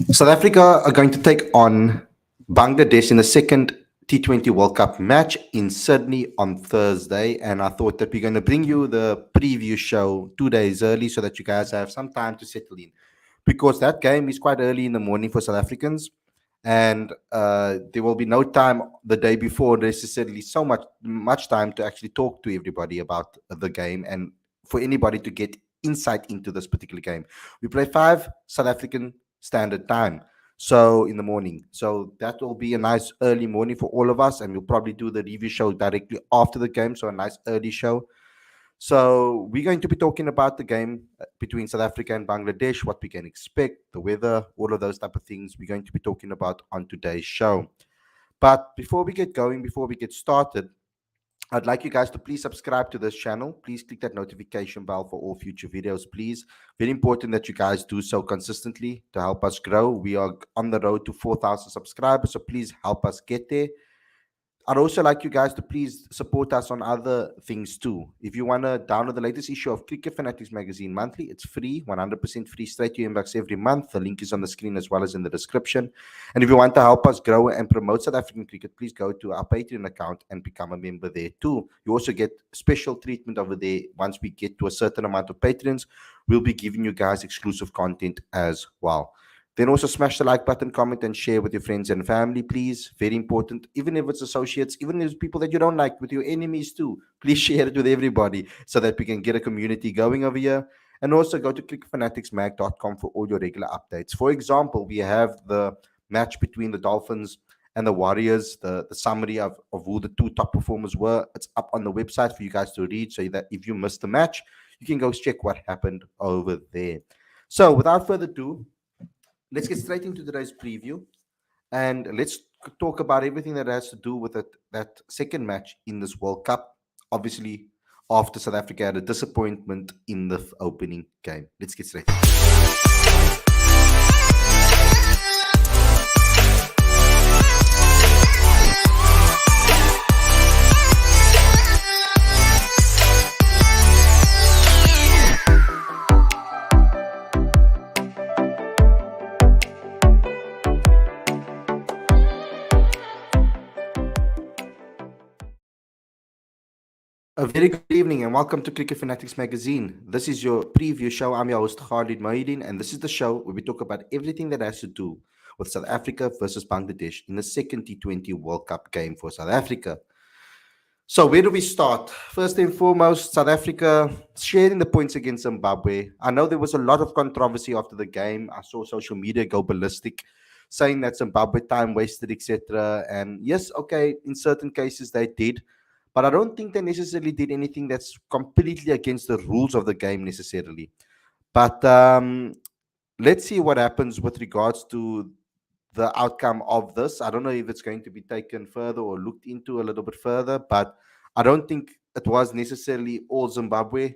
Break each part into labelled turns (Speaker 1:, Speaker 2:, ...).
Speaker 1: South Africa are going to take on Bangladesh in the second T20 World Cup match in Sydney on Thursday. And I thought that we're going to bring you the preview show 2 days early so that you guys have some time to settle in. Because that game is quite early in the morning for South Africans. And there will be no time the day before necessarily much time to actually talk to everybody about the game and for anybody to get insight into this particular game. We play 5 South African standard time, so in the morning. So that will be a nice early morning for all of us, and we'll probably do the review show directly after the game. So a nice early show. So we're going to be talking about the game between South Africa and Bangladesh, what we can expect, the weather, all of those type of things we're going to be talking about on today's show. But before we get going, before we get started, I'd like you guys to please subscribe to this channel. Please click that notification bell for all future videos, please. Very important that you guys do so consistently to help us grow. We are on the road to 4,000 subscribers, so please help us get there. I'd also like you guys to please support us on other things too. If you want to download the latest issue of Cricket Fanatics magazine monthly, it's free, 100% free, straight to your inbox every month. The link is on the screen as well as in the description. And if you want to help us grow and promote South African cricket, please go to our Patreon account and become a member there too. You also get special treatment over there. Once we get to a certain amount of patrons, we'll be giving you guys exclusive content as well. Then also smash the like button, comment, and share with your friends and family, please. Very important. Even if it's associates, even if it's people that you don't like, with your enemies too, please share it with everybody so that we can get a community going over here. And also go to cricketfanaticsmag.com for all your regular updates. For example, we have the match between the Dolphins and the Warriors, the summary of who the two top performers were. It's up on the website for you guys to read so that if you missed the match, you can go check what happened over there. So without further ado, let's get straight into today's preview and let's talk about everything that has to do with that second match in this World Cup. Obviously, after South Africa had a disappointment in the opening game. Let's get straight. A very good evening and welcome to Cricket Fanatics Magazine. This is your preview show. I'm your host Khalid, and this is the show where we talk about everything that has to do with South Africa versus Bangladesh in the second T20 World Cup game for South Africa. So where do we start? First and foremost, South Africa sharing the points against Zimbabwe. I know there was a lot of controversy after the game. I saw social media go ballistic, saying that Zimbabwe time wasted, etc. And yes, okay, in certain cases they did. But I don't think they necessarily did anything that's completely against the rules of the game necessarily. But let's see what happens with regards to the outcome of this. I don't know if it's going to be taken further or looked into a little bit further, but I don't think it was necessarily all Zimbabwe.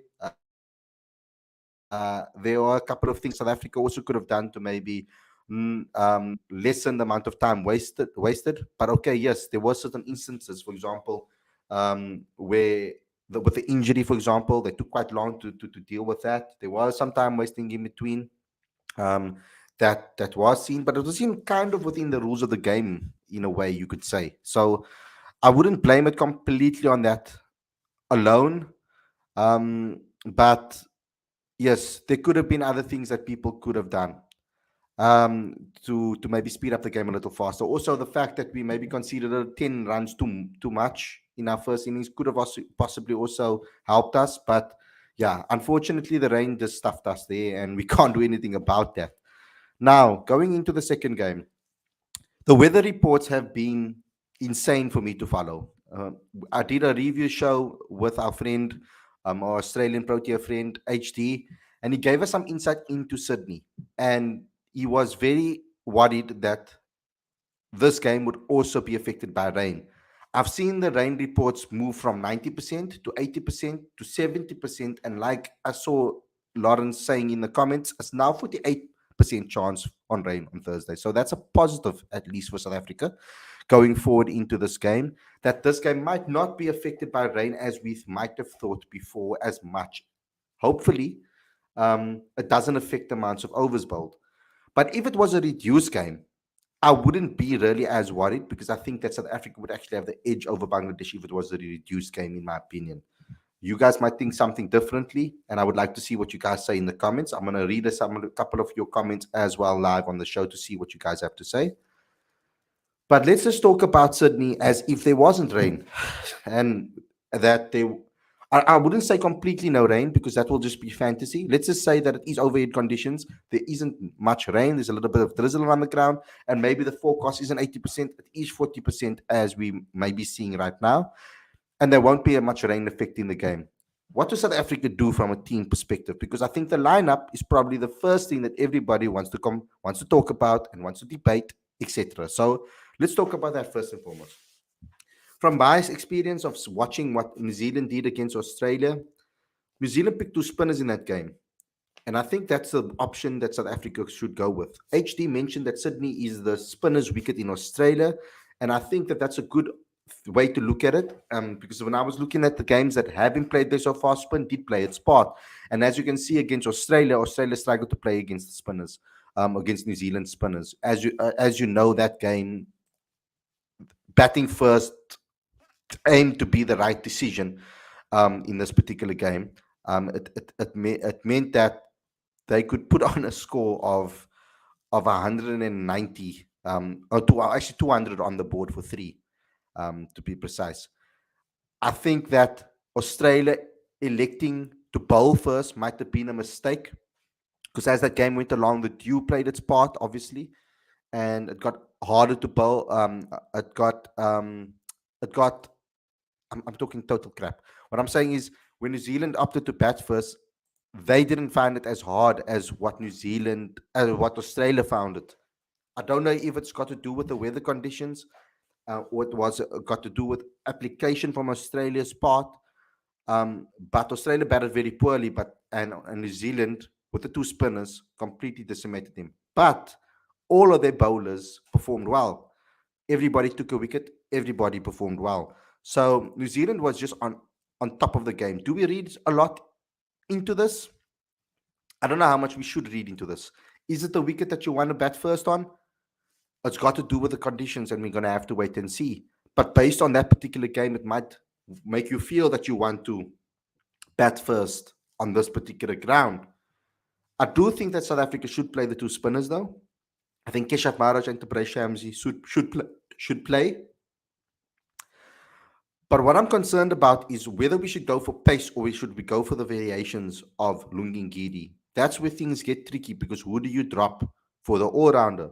Speaker 1: There are a couple of things South Africa also could have done to maybe lessen the amount of time wasted. But okay, yes, there were certain instances, for example, where with the injury, for example, they took quite long to deal with that. There was some time wasting in between. That was seen, but it was seen kind of within the rules of the game in a way, you could say. So I wouldn't blame it completely on that alone. But yes, there could have been other things that people could have done to maybe speed up the game a little faster. Also, the fact that we maybe conceded 10 runs too much in our first innings could have also possibly also helped us. But yeah, unfortunately, the rain just stuffed us there, and we can't do anything about that. Now, going into the second game, the weather reports have been insane for me to follow. I did a review show with our friend, our Australian Protea friend, HD, and he gave us some insight into Sydney. And he was very worried that this game would also be affected by rain. I've seen the rain reports move from 90% to 80% to 70%. And like I saw Lawrence saying in the comments, it's now 48% chance on rain on Thursday. So that's a positive, at least for South Africa, going forward into this game, that this game might not be affected by rain as we might have thought before as much. Hopefully, it doesn't affect the amounts of overs bowled. But if it was a reduced game, I wouldn't be really as worried because I think that South Africa would actually have the edge over Bangladesh if it was a reduced game, in my opinion. You guys might think something differently, and I would like to see what you guys say in the comments. I'm going to read a couple of your comments as well live on the show to see what you guys have to say. But let's just talk about Sydney as if there wasn't rain, and that there. I wouldn't say completely no rain because that will just be fantasy. Let's just say that it is overhead conditions. There isn't much rain. There's a little bit of drizzle on the ground, and maybe the forecast isn't 80%. It is 40% as we may be seeing right now, and there won't be much rain affecting the game. What does South Africa do from a team perspective? Because I think the lineup is probably the first thing that everybody wants to talk about and wants to debate, etc. So let's talk about that first and foremost. From my experience of watching what New Zealand did against Australia, New Zealand picked two spinners in that game. And I think that's the option that South Africa should go with. HD mentioned that Sydney is the spinner's wicket in Australia. And I think that that's a good way to look at it. Because when I was looking at the games that have been played there so far, spin did play its part. And as you can see against Australia, Australia struggled to play against the spinners, against New Zealand spinners. As you know, that game, batting first aimed to be the right decision in this particular game. It meant that they could put on a score of 190 actually 200 on the board for three, to be precise. I think that Australia electing to bowl first might have been a mistake because as that game went along, the dew played its part, obviously, and it got harder to bowl. It got I'm talking total crap. What I'm saying is when New Zealand opted to bat first, they didn't find it as hard as what Australia found it. I don't know if it's got to do with the weather conditions, or it was got to do with application from Australia's part. But Australia batted very poorly, and New Zealand with the two spinners completely decimated them. But all of their bowlers performed well. Everybody took a wicket. Everybody performed well. So New Zealand was just on top of the game. Do we read a lot into this? I don't know how much we should read into this. Is it the wicket that you want to bat first on? It's got to do with the conditions, and we're going to have to wait and see. But based on that particular game, it might make you feel that you want to bat first on this particular ground. I do think that South Africa should play the two spinners, though. I think Keshav Maharaj and Tabraiz Shamsi should play. But what I'm concerned about is whether we should go for pace or should we go for the variations of Lungingidi. That's where things get tricky because who do you drop for the all-rounder?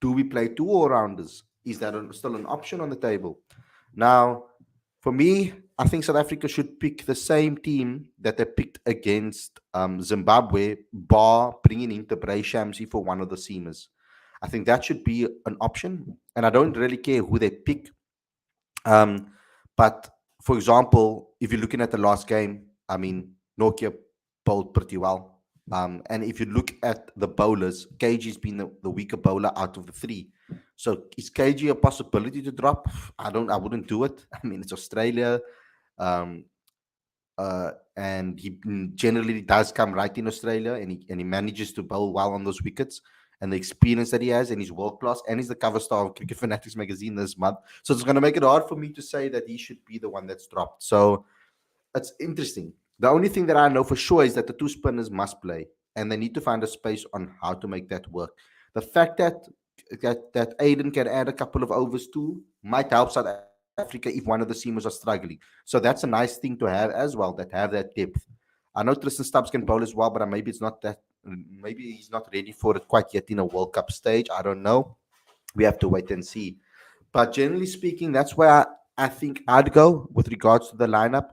Speaker 1: Do we play two all-rounders? Is that still an option on the table? Now, for me, I think South Africa should pick the same team that they picked against Zimbabwe, bar bringing in Tabraiz Shamsi for one of the seamers. I think that should be an option, and I don't really care who they pick. But for example, if you're looking at the last game, I mean, Nokia bowled pretty well. And if you look at the bowlers, KG's been the weaker bowler out of the three. So is KG a possibility to drop? I wouldn't do it. I mean, it's Australia. And he generally does come right in Australia, and he manages to bowl well on those wickets. And the experience that he has, and he's world class, and he's the cover star of Cricket Fanatics magazine this month. So it's going to make it hard for me to say that he should be the one that's dropped. So it's interesting. The only thing that I know for sure is that the two spinners must play, and they need to find a space on how to make that work. The fact that Aiden can add a couple of overs too might help South Africa if one of the seamers are struggling. So that's a nice thing to have as well, that have that depth. I know Tristan Stubbs can bowl as well, but maybe it's not that. Maybe he's not ready for it quite yet in a World Cup stage. I don't know. We have to wait and see. But generally speaking, that's where I think I'd go with regards to the lineup.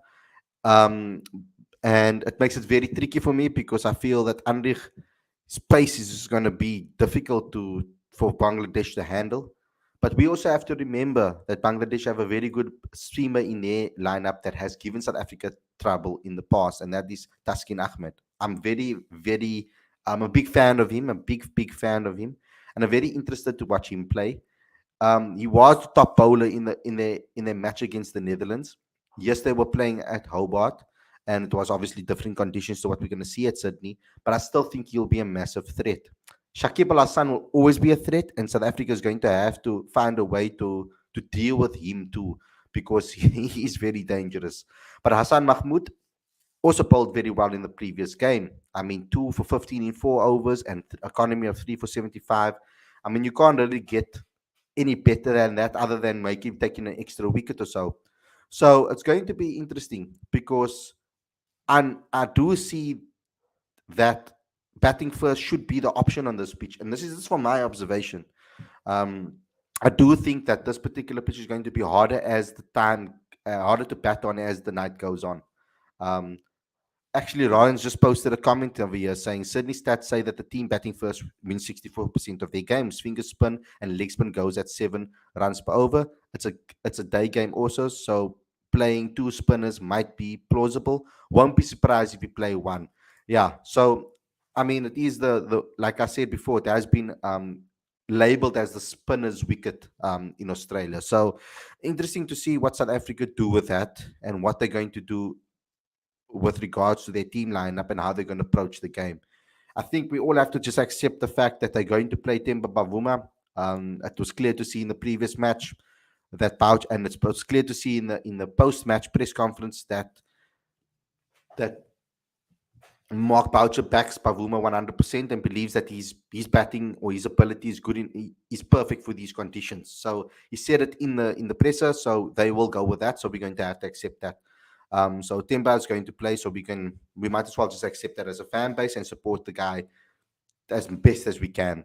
Speaker 1: And it makes it very tricky for me because I feel that Anrich's pace is going to be difficult for Bangladesh to handle. But we also have to remember that Bangladesh have a very good streamer in their lineup that has given South Africa trouble in the past, and that is Taskin Ahmed. I'm a big fan of him, big fan of him, and I'm very interested to watch him play. He was the top bowler in their match against the Netherlands. Yes, they were playing at Hobart, and it was obviously different conditions to what we're going to see at Sydney, but I still think he'll be a massive threat. Shakib Al Hassan will always be a threat, and South Africa is going to have to find a way to deal with him too, because he is very dangerous. But Hassan Mahmoud also bowled very well in the previous game. I mean, 2 for 15 in 4 overs and economy of 3 for 75. I mean, you can't really get any better than that, other than maybe taking an extra wicket or so. So it's going to be interesting because I do see that batting first should be the option on this pitch, and this is just from my observation. Um, I do think that this particular pitch is going to be harder as the time harder to bat on as the night goes on. Um, Actually, Ryan's just posted a comment over here saying Sydney stats say that the team batting first wins 64% of their games. Finger spin and leg spin goes at 7 runs per over. It's a day game also, so playing two spinners might be plausible. Won't be surprised if you play one. Yeah. So I mean, it is the like I said before, it has been labeled as the spinner's wicket in Australia. So interesting to see what South Africa do with that and what they're going to do with regards to their team lineup and how they're going to approach the game. I think we all have to just accept the fact that they're going to play Temba Bavuma. It was clear to see in the previous match that Pouch, and it's clear to see in the post match press conference that Mark Boucher backs Pavuma 100% and believes that his batting or his ability is good is perfect for these conditions. So he said it in the presser, so they will go with that. So we're going to have to accept that. So Timba is going to play, so we might as well just accept that as a fan base and support the guy as best as we can.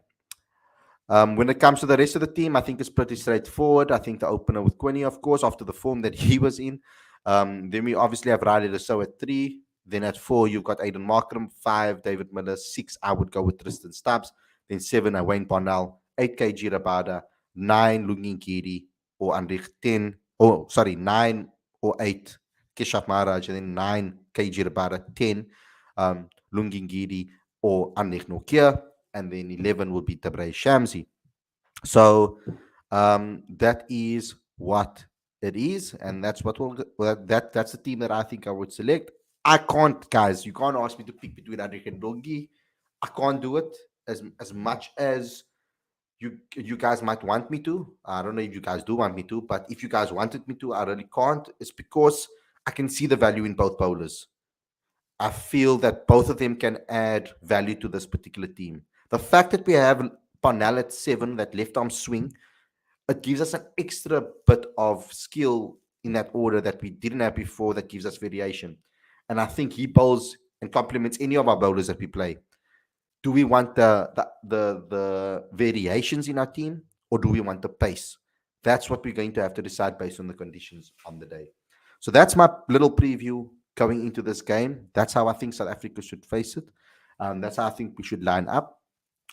Speaker 1: When it comes to the rest of the team, I think it's pretty straightforward. I think the opener with Quinny, of course, after the form that he was in. Then we obviously have Riley Rousseau at 3. Then at 4, you've got Aiden Markram. 5, David Miller. 6, I would go with Tristan Stubbs. Then 7, Wayne Parnell. 8, KG Rabada. 9, Lungin Giri or Andrich. 10, oh, sorry, 9 or 8, Keshav Maharaj. And then 9, KG Rabada. 10, Lungin Giri or Andrich Nokia. And then 11 will be Tabrei Shamsi. So that is what it is, and that's what that's the team that I think I would select. I can't, guys. You can't ask me to pick between Adrik and Dongi. I can't do it as much as you guys might want me to. I don't know if you guys do want me to, but if you guys wanted me to, I really can't. It's because I can see the value in both bowlers. I feel that both of them can add value to this particular team. The fact that we have Parnell at 7, that left arm swing, it gives us an extra bit of skill in that order that we didn't have before, that gives us variation. And I think he bowls and complements any of our bowlers that we play. Do we want the variations in our team, or do we want the pace? That's what we're going to have to decide based on the conditions on the day. So that's my little preview going into this game. That's how I think South Africa should face it. That's how I think we should line up.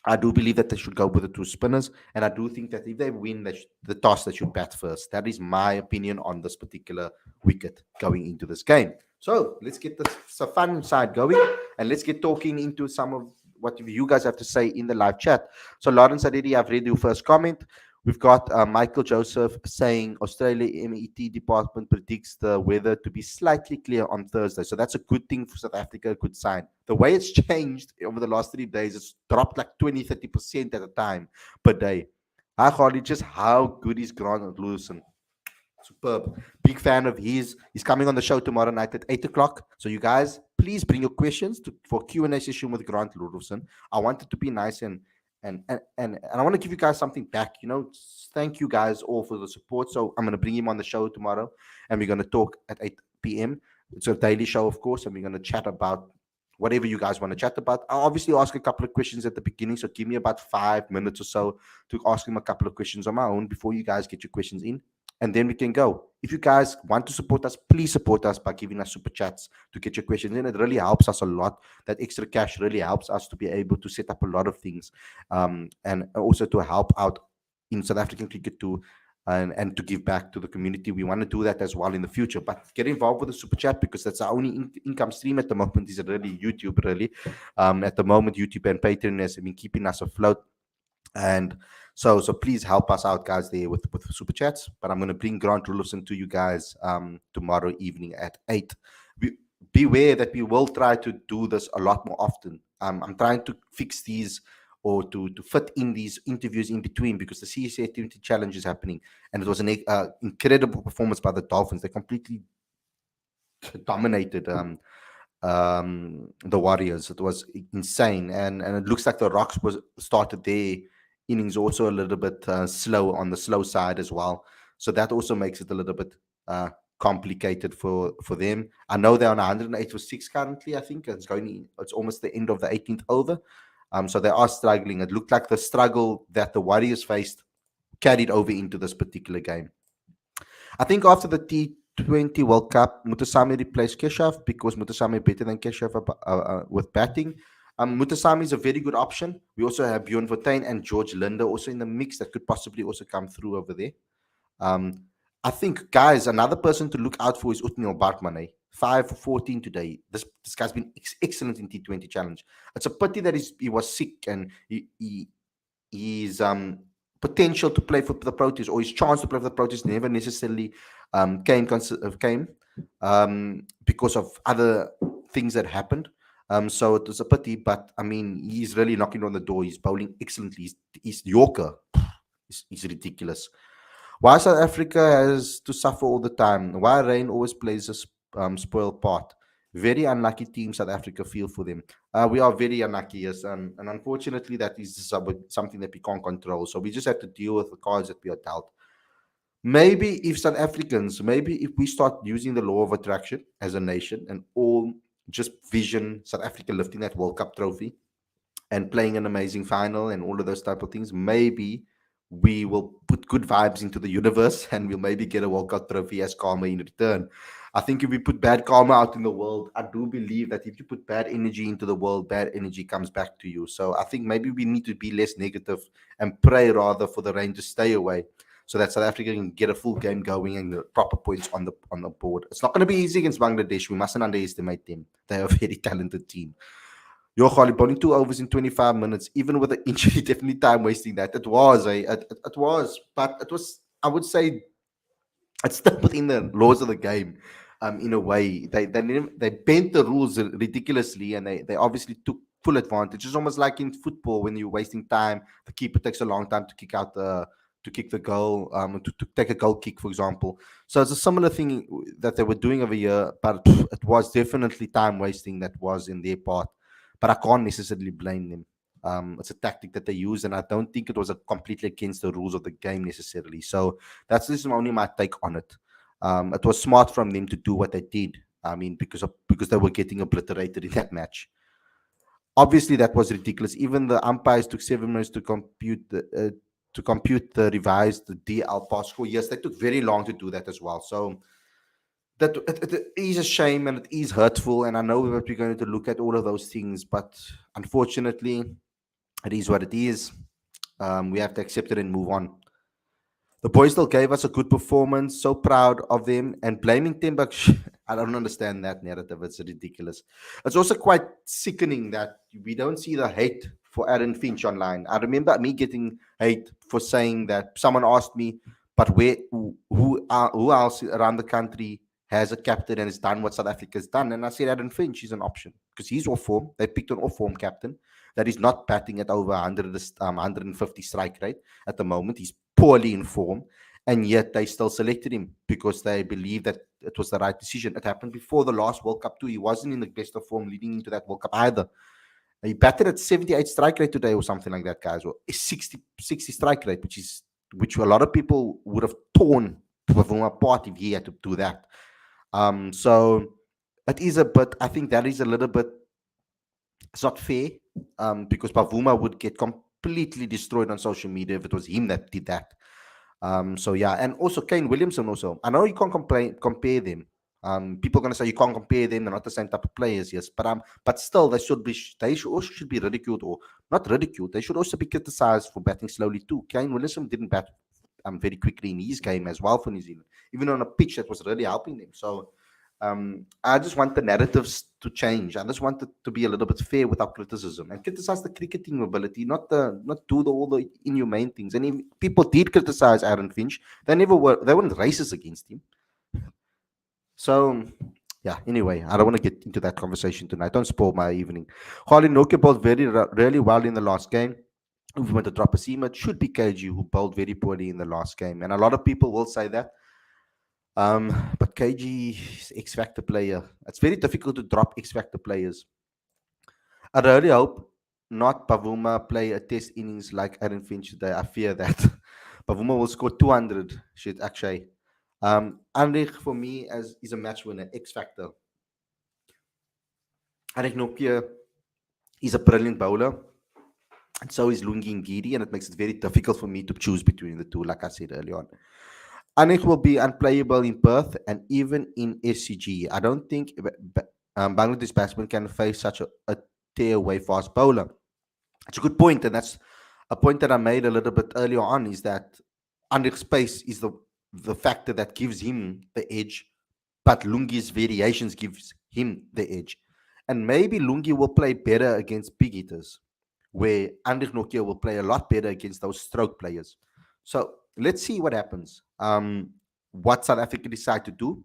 Speaker 1: I do believe that they should go with the two spinners, and I do think that if they win the toss, they should bat first. That is my opinion on this particular wicket going into this game. So let's get the fun side going, and let's get talking into some of what you guys have to say in the live chat. So Lawrence Adedi, I've read your first comment. We've got Michael Joseph saying Australia MET department predicts the weather to be slightly clear on Thursday. So that's a good thing for South Africa, a good sign. The way it's changed over the last 3 days, it's dropped like 20-30% at a time per day. Hi, Khalid, just how good is Grant Lewison? Superb. Big fan of his. He's coming on the show tomorrow night at 8 o'clock. So you guys, please bring your questions for Q&A session with Grant Lewison. I want it to be nice and I want to give you guys something back. Thank you guys all for the support. So I'm going to bring him on the show tomorrow, and we're going to talk at 8 p.m. It's a daily show, of course, and we're going to chat about whatever you guys want to chat about. I'll obviously ask a couple of questions at the beginning, so give me about 5 minutes or so to ask him a couple of questions on my own before you guys get your questions in, and then we can go. If you guys want to support us, please support us by giving us super chats to get your questions in. It really helps us a lot. That extra cash really helps us to be able to set up a lot of things, and also to help out in South African cricket too, and to give back to the community. We want to do that as well in the future. But get involved with the super chat, because that's our only income stream at the moment. Is really YouTube, really. At the moment, YouTube and Patron has been keeping us afloat. And so please help us out, guys, there with super chats. But I'm going to bring Grant Rulofson to you guys tomorrow evening at 8. Beware that we will try to do this a lot more often. I'm trying to fix these or to fit in these interviews in between because the CSA T20 challenge is happening. And it was an incredible performance by the Dolphins. They completely dominated the Warriors. It was insane, and it looks like the Rocks was started their innings also a little bit slow on the slow side as well. So that also makes it a little bit complicated for them. I know they're on 108 for six currently. I think it's going. It's almost the end of the 18th over. So they are struggling. It looked like the struggle that the Warriors faced carried over into this particular game. I think after the T20 World Cup, Mutasami replaced Keshav because Mutasami better than Keshav with batting. Mutasami is a very good option. We also have Bjorn Vertain and George Linder also in the mix that could possibly also come through over there. Um, I think, guys, another person to look out for is Utnil Bartman. 5 for 14 today. This guy's been excellent in T20 Challenge. It's a pity that he was sick and his potential to play for the Proteas or his chance to play for the Proteas never necessarily came because of other things that happened. So it was a pity, but I mean, he's really knocking on the door. He's bowling excellently. He's Yorker. He's ridiculous. Why South Africa has to suffer all the time? Why rain always plays a spoiled part? Very unlucky team, South Africa. Feel for them. We are very unlucky, yes, and unfortunately, that is something that we can't control. So we just have to deal with the cards that we are dealt. Maybe if South Africans, maybe if we start using the law of attraction as a nation and all just vision South Africa lifting that World Cup trophy and playing an amazing final and all of those type of things, maybe we will put good vibes into the universe and we'll maybe get a World Cup trophy as karma in return. I think if we put bad karma out in the world, I do believe that if you put bad energy into the world, bad energy comes back to you. So I think maybe we need to be less negative and pray rather for the rain to stay away so that South Africa can get a full game going and the proper points on the board. It's not going to be easy against Bangladesh. We mustn't underestimate them. They are a very talented team. Yo, Khalid, bowling 2 overs in 25 minutes, even with the injury, definitely time wasting that. It was, but it was, I would say, it's still within the laws of the game. In a way, they bent the rules ridiculously, and they obviously took full advantage. It's almost like in football when you're wasting time. The keeper takes a long time to kick the goal, to take a goal kick, for example. So it's a similar thing that they were doing over here, but it was definitely time wasting that was in their part. But I can't necessarily blame them. It's a tactic that they use, and I don't think it was completely against the rules of the game necessarily. So that's just only my take on it. It was smart from them to do what they did. I mean, because they were getting obliterated in that match. Obviously, that was ridiculous. Even the umpires took 7 minutes to compute the revised DL pass score. Yes, they took very long to do that as well. So that it is a shame and it is hurtful. And I know that we're going to look at all of those things, but unfortunately, it is what it is. We have to accept it and move on. The boys still gave us a good performance. So proud of them. And blaming Timbuk, I don't understand that narrative. It's ridiculous. It's also quite sickening that we don't see the hate for Aaron Finch online. I remember me getting hate for saying that someone asked me, but who else around the country has a captain and has done what South Africa's done? And I said Aaron Finch is an option because he's off form. They picked an off form captain that is not batting at over 150 strike rate at the moment. He's poorly in form, and yet they still selected him because they believe that it was the right decision. It happened before the last World Cup too. He wasn't in the best of form leading into that World Cup either. He batted at 78 strike rate today or something like that, guys, or 60 strike rate, which a lot of people would have torn from apart if he had to do that. So it is a bit, I think that is a little bit, it's not fair because Pavuma would get completely destroyed on social media if it was him that did that. So yeah, and also Kane Williamson also. I know you can't compare them. People are gonna say you can't compare them; they're not the same type of players, yes. But still, they should be ridiculed or not ridiculed. They should also be criticized for batting slowly too. Kane Williamson didn't bat very quickly in his game as well for New Zealand, even on a pitch that was really helping them. So I just want the narratives to change. I just want it to be a little bit fair without criticism and criticize the cricketing ability, not do all the inhumane things. And if people did criticize Aaron Finch, they weren't racist against him. So yeah, anyway, I don't want to get into that conversation tonight. Don't spoil my evening. Khalid Nokia bowled really well in the last game. if we want to drop a seam, it should be KG, who bowled very poorly in the last game. And a lot of people will say that. But KG is X Factor player. It's very difficult to drop X Factor players. I really hope not Pavuma play a test innings like Aaron Finch today. I fear that. Pavuma will score 200. Shit, actually. Anrich, for me, as is a match winner, X Factor. Anrich Nokia is a brilliant bowler. And so is Lungi Ngidi, and it makes it very difficult for me to choose between the two, like I said earlier on. Anik will be unplayable in Perth and even in SCG. I don't think Bangladesh batsmen can face such a tear-away fast bowler. It's a good point, and that's a point that I made a little bit earlier on, is that Anik's pace is the factor that gives him the edge, but Lungi's variations gives him the edge. And maybe Lungi will play better against big hitters, where Andrich Nokia will play a lot better against those stroke players. So let's see what happens. What South Africa decide to do,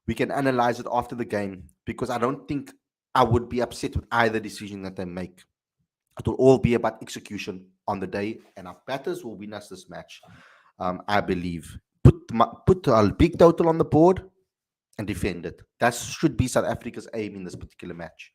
Speaker 1: we can analyze it after the game, because I don't think I would be upset with either decision that they make. It will all be about execution on the day, and our batters will win us this match. I believe. Put a big total on the board and defend it. That should be South Africa's aim in this particular match.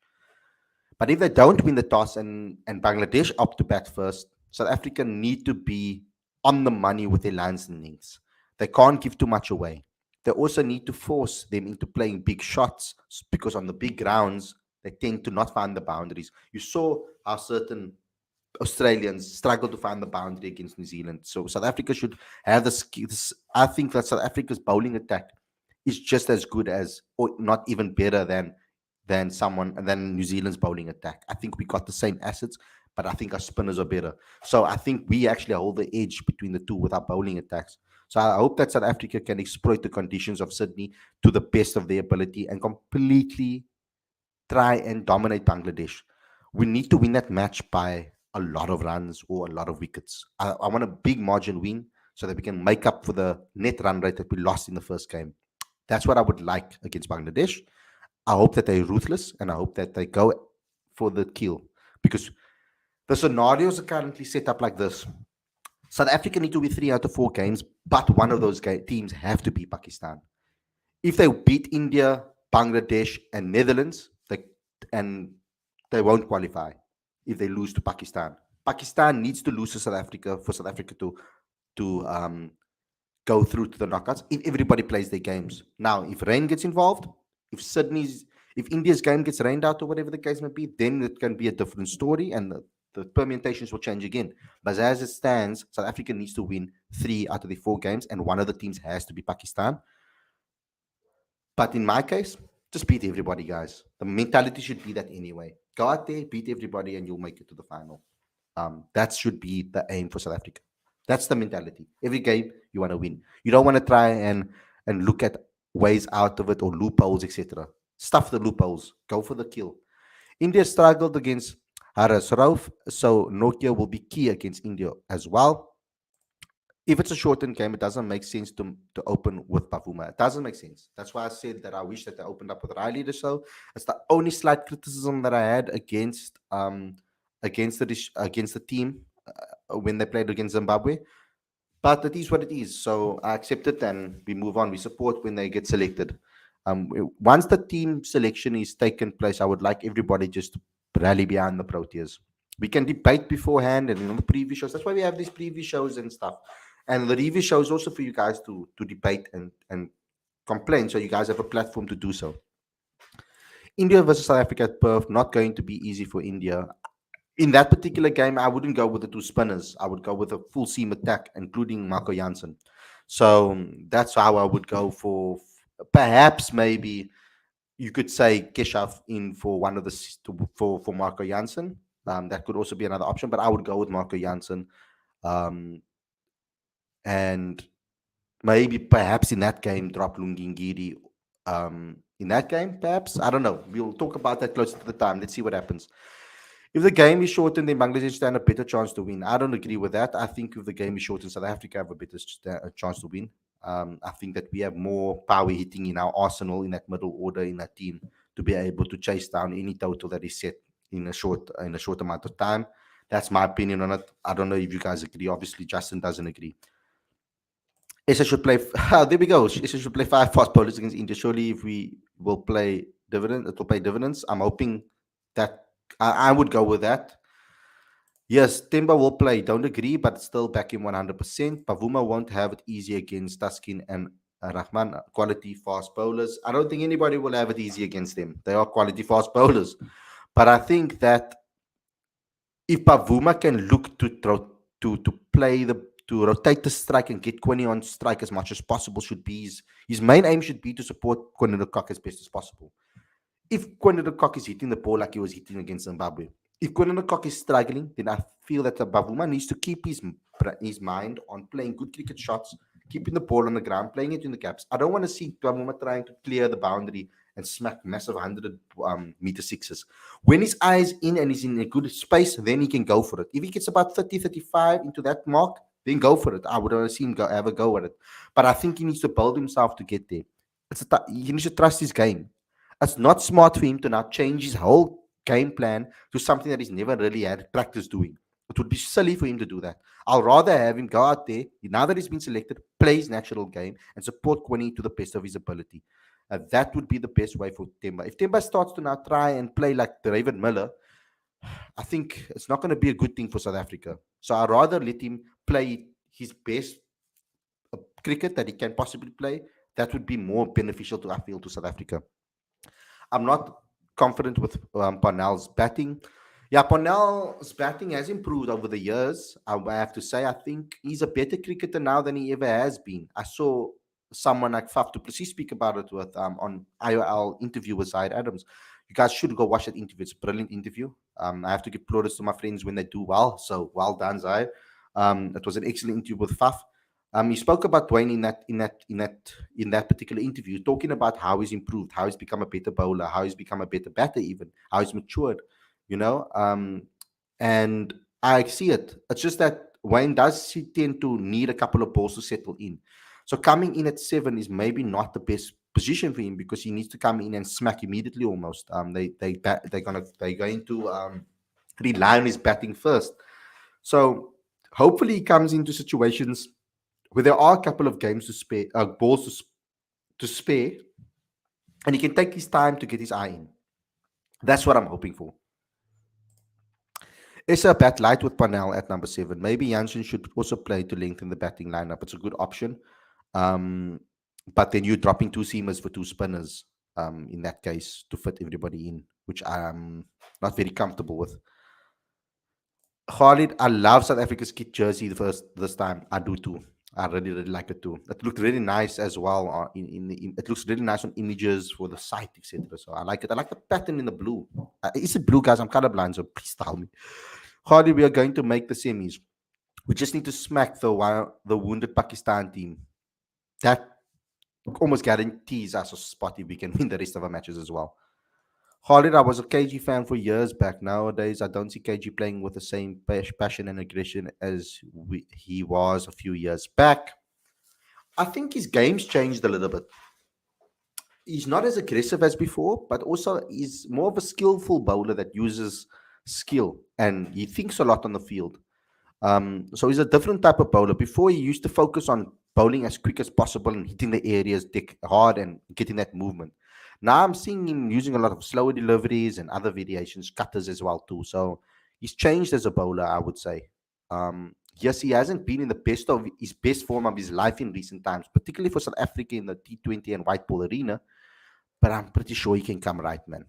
Speaker 1: But if they don't win the toss and Bangladesh opt to bat first, South Africa need to be on the money with their landings. They can't give too much away. They also need to force them into playing big shots, because on the big grounds, they tend to not find the boundaries. You saw how certain Australians struggle to find the boundary against New Zealand. So South Africa should have the skills. I think that South Africa's bowling attack is just as good as, or not even better than New Zealand's bowling attack. I think we got the same assets, but I think our spinners are better. So I think we actually hold the edge between the two with our bowling attacks. So I hope that South Africa can exploit the conditions of Sydney to the best of their ability and completely try and dominate Bangladesh. We need to win that match by a lot of runs or a lot of wickets. I want a big margin win so that we can make up for the net run rate that we lost in the first game. That's what I would like against Bangladesh. I hope that they're ruthless, and I hope that they go for the kill, because the scenarios are currently set up like this. South Africa need to win 3 out of 4 games, but one of those teams have to beat Pakistan. If they beat India, Bangladesh, and Netherlands, and they won't qualify if they lose to Pakistan. Pakistan needs to lose to South Africa for South Africa to go through to the knockouts if everybody plays their games. Now, if rain gets involved, if India's game gets rained out or whatever the case may be, then it can be a different story, and the permutations will change again. But as it stands, South Africa needs to win 3 out of the 4 games, and one of the teams has to be Pakistan. But in my case, just beat everybody, guys. The mentality should be that anyway. Go out there, beat everybody, and you'll make it to the final. That should be the aim for South Africa. That's the mentality. Every game you want to win. You don't want to try and look at ways out of it or loopholes, etc. Stuff the loopholes. Go for the kill. India struggled against Haras Rauf, so Nokia will be key against India as well. If it's a shortened game, it doesn't make sense to open with Pavuma. It doesn't make sense. That's why I said that I wish that they opened up with Riley or so. It's the only slight criticism that I had against the team when they played against Zimbabwe. But it is what it is. So I accept it and we move on. We support when they get selected. Once the team selection is taken place, I would like everybody just to rally behind the Proteas. We can debate beforehand and the preview shows. That's why we have these preview shows and stuff. And the review show is also for you guys to debate and complain, so you guys have a platform to do so. India versus South Africa at Perth, not going to be easy for India. In that particular game, I wouldn't go with the 2 spinners. I would go with a full seam attack, including Marco Jansen. So that's how I would go for. Perhaps maybe you could say Keshav in for one of the for Marco Jansen. That could also be another option, but I would go with Marco Jansen. And maybe perhaps in that game drop Lungi Ngidi in that game, perhaps. I don't know. We'll talk about that closer to the time. Let's see what happens. If the game is shortened, then Bangladesh stand a better chance to win. I don't agree with that. I think if the game is shortened, South Africa have a better chance to win. I think that we have more power hitting in our arsenal in that middle order in that team to be able to chase down any total that is set in a short amount of time. That's my opinion on it. I don't know if you guys agree. Obviously, Justin doesn't agree. SA should play. There we go. SA should play five fast bowlers against India. Surely, if we will play it will pay dividends. I'm hoping that I would go with that. Yes, Timber will play. Don't agree, but still back him 100%. Pavuma won't have it easy against Taskin and Rahman, quality fast bowlers. I don't think anybody will have it easy against them. They are quality fast bowlers. But I think that if Pavuma can look to play to rotate the strike and get Quinny on strike as much as possible, should be his main aim should be to support Quinny de Kock as best as possible. If Quinton de Kock is hitting the ball like he was hitting against Zimbabwe, if Quinton de Kock is struggling, then I feel that the Bavuma needs to keep his mind on playing good cricket shots, keeping the ball on the ground, playing it in the gaps. I don't want to see Bavuma trying to clear the boundary and smack massive 100 meter sixes. When his eyes in and he's in a good space, then he can go for it. If he gets about 30, 35 into that mark, then go for it. I would want to see him have a go at it. But I think he needs to build himself to get there. He needs to trust his game. It's not smart for him to now change his whole game plan to something that he's never really had practice doing. It would be silly for him to do that. I'll rather have him go out there, now that he's been selected, play his natural game and support Quinny to the best of his ability. That would be the best way for Temba. If Temba starts to now try and play like David Miller, I think it's not going to be a good thing for South Africa. So I'd rather let him play his best cricket that he can possibly play. That would be more beneficial to, I feel, to South Africa. I'm not confident with Parnell's batting. Yeah, Parnell's batting has improved over the years. I have to say, I think he's a better cricketer now than he ever has been. I saw someone like Faf du Plessis speak about it with on IOL interview with Zaid Adams. You guys should go watch that interview. It's a brilliant interview. I have to give plaudits to my friends when they do well. So well done, Zaid. It was an excellent interview with Faf. He spoke about Dwayne in that particular interview, talking about how he's improved, how he's become a better bowler, how he's become a better batter, even how he's matured. You know, and I see it. It's just that Wayne does tend to need a couple of balls to settle in. So coming in at 7 is maybe not the best position for him because he needs to come in and smack immediately almost. They're going to rely on his batting first. So hopefully he comes into situations where there are a couple of games to spare, balls to spare, and he can take his time to get his eye in. That's what I'm hoping for. It's a bat light with Parnell at number 7. Maybe Janssen should also play to lengthen the batting lineup. It's a good option. But then you're dropping 2 seamers for 2 spinners in that case to fit everybody in, which I'm not very comfortable with. Khalid, I love South Africa's kit jersey this time. I do too. I really, really like it too. It looked really nice as well. It looks really nice on images for the site, etc. So I like it. I like the pattern in the blue. Is it blue, guys? I'm colorblind, so please tell me. Hardy, we are going to make the semis. We just need to smack the wounded Pakistan team. That almost guarantees us a spot if we can win the rest of our matches as well. Khalid, I was a KG fan for years back. Nowadays, I don't see KG playing with the same passion and aggression as he was a few years back. I think his game's changed a little bit. He's not as aggressive as before, but also he's more of a skillful bowler that uses skill and he thinks a lot on the field. So he's a different type of bowler. Before, he used to focus on bowling as quick as possible and hitting the areas hard and getting that movement. Now I'm seeing him using a lot of slower deliveries and other variations, cutters as well too. So he's changed as a bowler, I would say. Yes, he hasn't been in the best of his best form of his life in recent times, particularly for South Africa in the T20 and white ball arena. But I'm pretty sure he can come right, man.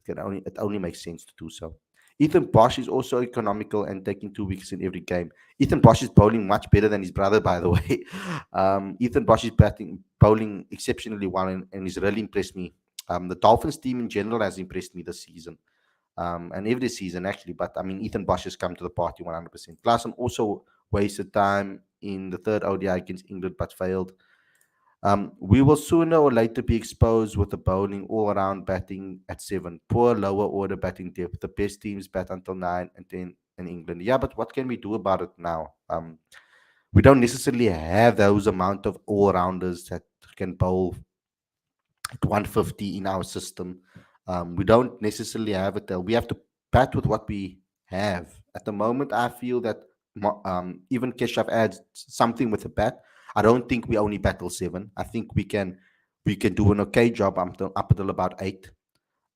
Speaker 1: It only makes sense to do so. Ethan Bosch is also economical and taking 2 weeks in every game. Ethan Bosch is bowling much better than his brother, by the way. Ethan Bosch is bowling exceptionally well and he's really impressed me. The Dolphins team in general has impressed me this season. And every season, actually. But, I mean, Ethan Bosch has come to the party 100%. Klassen also wasted time in the third ODI against England but failed. We will sooner or later be exposed with the bowling all-around batting at 7. Poor lower order batting depth. The best teams bat until 9 and 10 in England. Yeah, but what can we do about it now? We don't necessarily have those amount of all-rounders that can bowl at 150 in our system. We don't necessarily have it. We have to bat with what we have. At the moment, I feel that even Keshav adds something with the bat. I don't think we only battle seven. I think we can do an okay job up until about eight.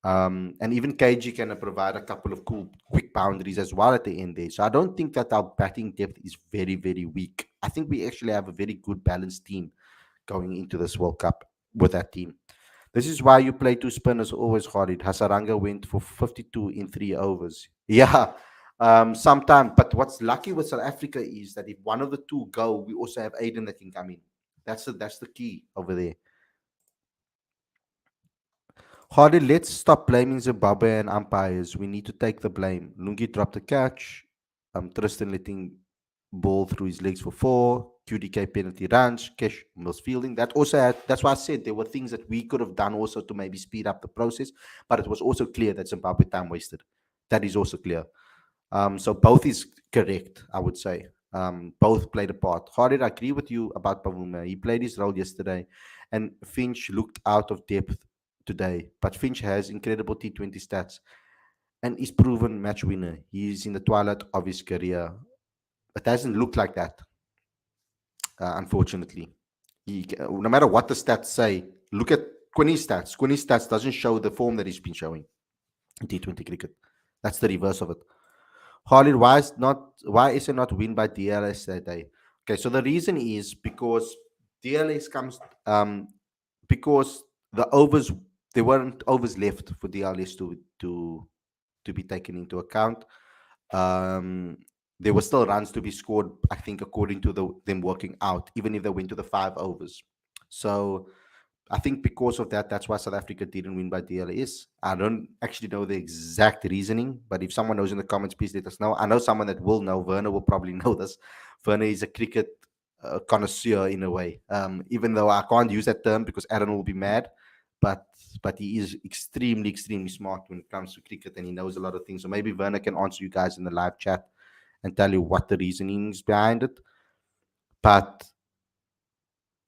Speaker 1: And even KG can provide a couple of cool, quick boundaries as well at the end there. So I don't think that our batting depth is very, very weak. I think we actually have a very good balanced team going into this World Cup with that team. This is why you play two spinners always, Khalid. Hasaranga went for 52 in 3 overs. Yeah, sometime. But what's lucky with South Africa is that if one of the two go, we also have Aiden that can come in. That's the key over there. Hardy, let's stop blaming Zimbabwe and umpires. We need to take the blame. Lungi dropped the catch. Tristan letting ball through his legs for four. QDK penalty runs. Kesh misfielding. That's why I said there were things that we could have done also to maybe speed up the process. But it was also clear that Zimbabwe time wasted. That is also clear. So both is correct, I would say. Both played a part. Hardy, I agree with you about Pavuma. He played his role yesterday, and Finch looked out of depth today. But Finch has incredible T20 stats and is proven match winner. He's in the twilight of his career. It doesn't look like that, unfortunately. No matter what the stats say, look at Quinny's stats. Quinny's stats doesn't show the form that he's been showing in T20 cricket. That's the reverse of it. Khalid, why is it not win by DLS that day? Okay, so the reason is because DLS comes because the overs there weren't overs left for DLS to be taken into account. Um, there were still runs to be scored, I think, according to them working out, even if they went to the 5 overs. So I think because of that, that's why South Africa didn't win by DLS. I don't actually know the exact reasoning, but if someone knows in the comments, please let us know. I know someone that will know. Werner will probably know this. Werner is a cricket connoisseur in a way, even though I can't use that term because Aaron will be mad. But he is extremely, extremely smart when it comes to cricket, and he knows a lot of things. So maybe Werner can answer you guys in the live chat and tell you what the reasoning is behind it. But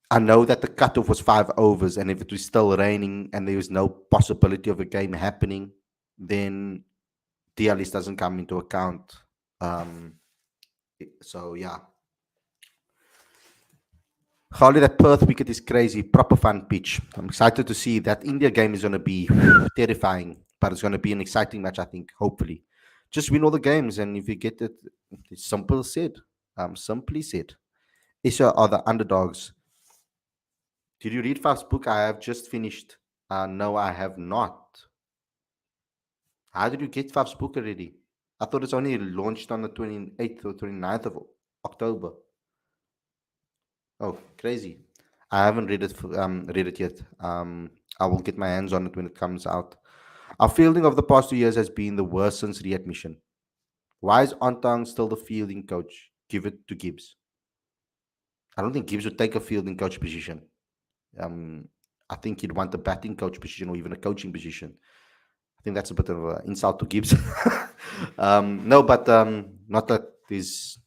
Speaker 1: I know that the cutoff was 5 overs, and if it was still raining and there was no possibility of a game happening, then DLS doesn't come into account. So yeah. Khalid, that Perth wicket is crazy. Proper fun pitch. I'm excited to see that India game is going to be terrifying, but it's going to be an exciting match, I think, hopefully. Just win all the games, and if you get it, it's simple said. Simply said. Isha are the underdogs. Did you read Faf's book? I have just finished. No, I have not. How did you get Faf's book already? I thought it's only launched on the 28th or 29th of October. Oh, crazy. I haven't read it yet. I will get my hands on it when it comes out. Our fielding of the past 2 years has been the worst since readmission. Why is Ontang still the fielding coach? Give it to Gibbs. I don't think Gibbs would take a fielding coach position. I think he'd want a batting coach position or even a coaching position. I think that's a bit of an insult to Gibbs. No, but not that there's.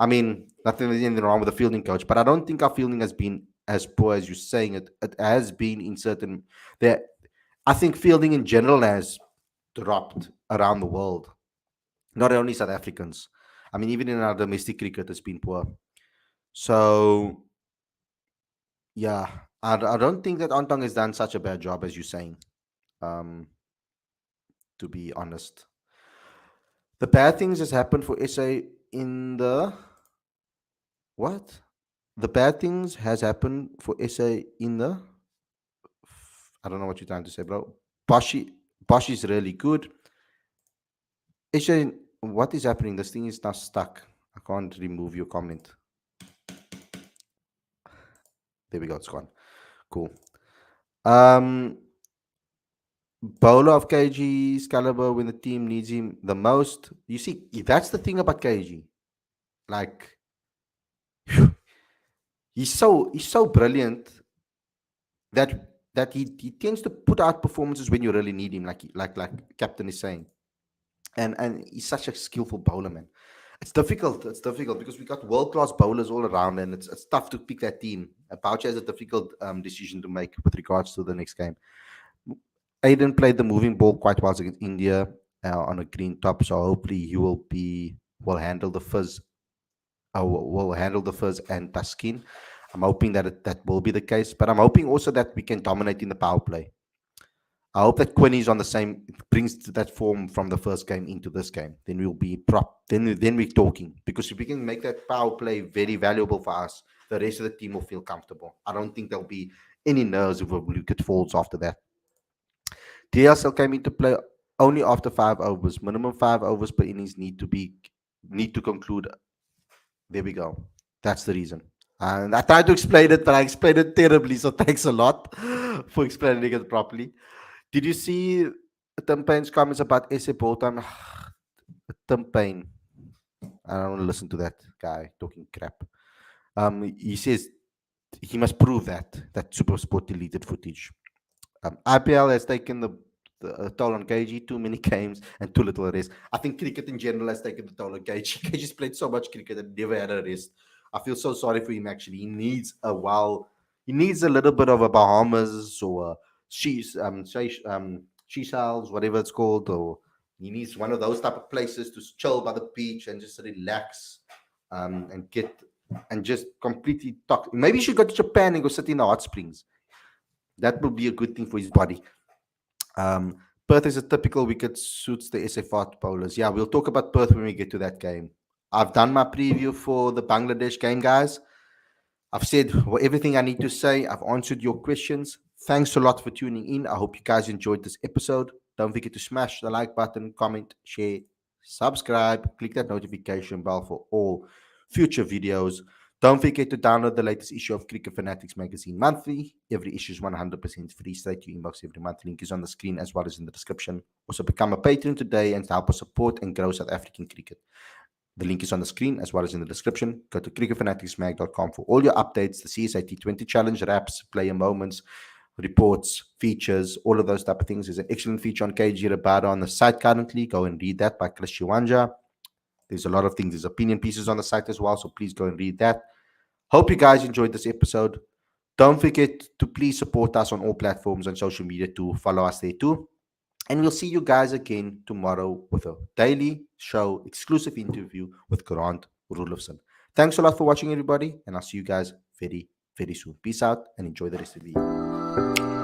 Speaker 1: I mean, nothing wrong with the fielding coach, but I don't think our fielding has been as poor as you're saying it. It has been in certain. There, I think fielding in general has dropped around the world, not only South Africans. I mean, even in our domestic cricket, it's been poor. So yeah, I don't think that Ontong has done such a bad job as you're saying. Um, to be honest, the bad things has happened for SA in the what? The bad things has happened for SA in the. I don't know what you're trying to say, bro. Boshi is really good. SA, what is happening? This thing is now stuck. I can't remove your comment. There we go. It's gone. Cool. Bowler of KG's caliber when the team needs him the most. You see, that's the thing about KG. Like, he's so brilliant that he tends to put out performances when you really need him, like Captain is saying. And he's such a skillful bowler, man. It's difficult. It's difficult because we got world class bowlers all around, and it's tough to pick that team. Boucher has a difficult decision to make with regards to the next game. Aiden played the moving ball quite well against India. on a green top. So hopefully he will handle the fizz. Will handle the fizz and Taskin. I'm hoping that that will be the case, but I'm hoping also that we can dominate in the power play. I hope that Quinn is on the same, brings that form from the first game into this game. Then we'll be prop. Then we're talking, because if we can make that power play very valuable for us, the rest of the team will feel comfortable. I don't think there'll be any nerves if a wicket falls after that. DSL came into play only after 5 overs. Minimum 5 overs per innings need to conclude. There we go. That's the reason. And I tried to explain it, but I explained it terribly. So thanks a lot for explaining it properly. Did you see Tim Payne's comments about SA ball time? Tim Payne. I don't want to listen to that guy talking crap. He says he must prove that Super Sport deleted footage. IPL has taken the toll on KG, too many games and too little rest. I think cricket in general has taken the toll on KG. KG's played so much cricket and never had a rest. I feel so sorry for him, actually. He needs he needs a little bit of a Bahamas or a Seychelles, whatever it's called, or he needs one of those type of places to chill by the beach and just relax, and get and just completely talk. Maybe he should go to Japan and go sit in the hot springs. That would be a good thing for his body. Perth is a typical wicket, suits the SA fast bowlers. Yeah, we'll talk about Perth when we get to that game. I've done my preview for the Bangladesh game, guys. I've said everything I need to say. I've answered your questions. Thanks a lot for tuning in. I hope you guys enjoyed this episode. Don't forget to smash the like button, comment, share, subscribe, click that notification bell for all future videos. Don't forget to download the latest issue of Cricket Fanatics magazine monthly. Every issue is 100% free, straight to your inbox every month. Link is on the screen as well as in the description. Also, become a patron today and help us support and grow South African cricket. The link is on the screen as well as in the description. Go to cricketfanaticsmag.com for all your updates, the CSA T20 challenge, wraps, player moments, reports, features, all of those type of things. There's an excellent feature on KG Rabada on the site currently. Go and read that by Chris Chiwanja. There's a lot of things. There's opinion pieces on the site as well, so please go and read that. Hope you guys enjoyed this episode. Don't forget to please support us on all platforms and social media to follow us there too. And we'll see you guys again tomorrow with a daily show, exclusive interview with Grant Rulofson. Thanks a lot for watching, everybody, and I'll see you guys very, very soon. Peace out and enjoy the rest of the year.